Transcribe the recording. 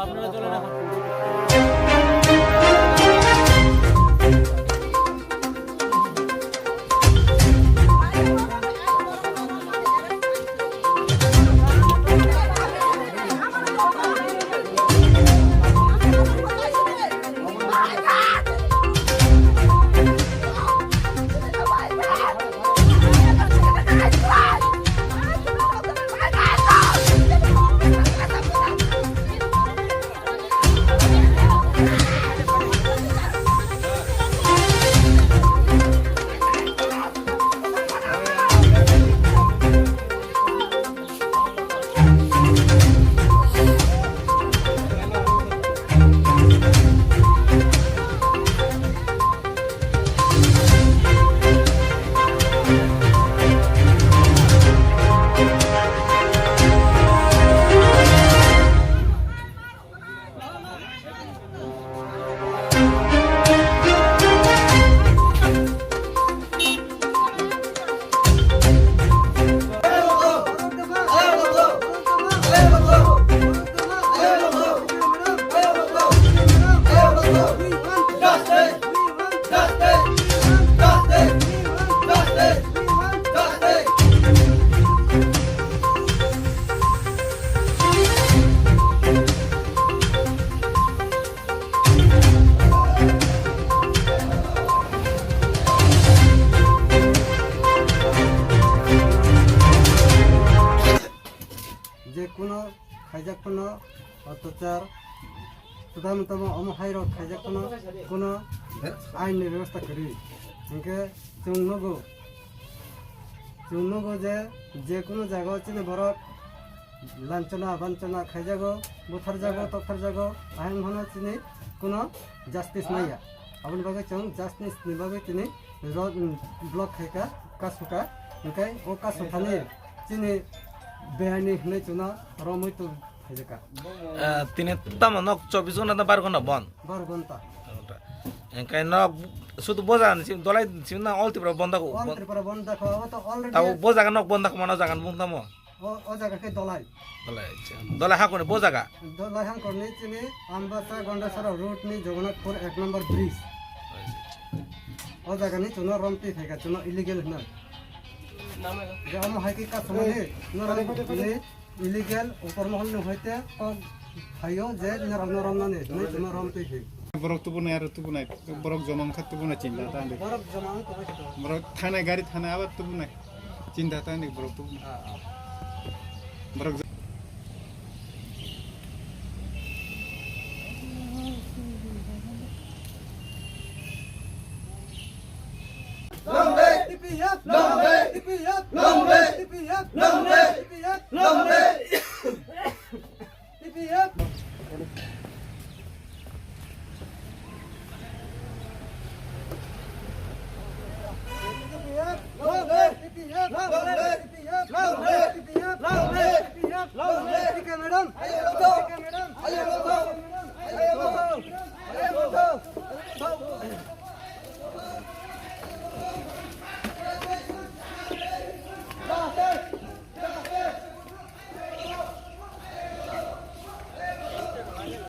আপনারা চলেন এখন। যে কোনো খাইজাক কোনো অত্যাচার প্রধানত অমহাইর খাইজাক কোনো আইনের ব্যবস্থা করি এনকে চুনগো যে কোনো জায়গা চিনে বরক লাঞ্ছনা বাঞ্ছনা খাইজাগো বুথার জাগো তথার জাগো আইন ঘন চিনি কোনো জাস্টিস নাইয়া আপনি বাগে চং জাস্টিস নিবাগে চিনি ব্লক খাইকা কাসুকা ओंखाय ओ कासुखानि चिनि बेहायनि हनै चुना रमै तो खाइजाका তিনি তামা নক 24 ঘন্টা 12 ঘন্টা বন 12 ঘন্টা এনকাই নক শুধু বোজান দলাই চিনা অলতিপ্রা বন্দাকো অলতিপ্রা বন্দাকো তো অলরেডি তাও বোজাগা নক বন্দাকো মানা জাগান বুংতামো ओ जगाके दलाय दलाय हाकोने बोजागा दलाय हां करनि चिनि आमबासा गंडासरा रूट नि जगन्नाथपुर 1 नंबर ब्रिज ओ जगानि चुना रमति थाइगा चुना इलीगल हना हम हाइके का समाने नरमनि इलीगल ऊपर महल न होते हायो जे नरमनाने नै चुना रमति थि बरक तुबुनाय आरो तुबुनाय बरक जमां खा तुबुनाय चिन्ता तांदे बरक जमां तो बरक थाने गाड़ी थाने आबाद तुबुनाय चिन्ता तांदे बरक तुबुनाय बरक TPF, TPF, TPF, TPF,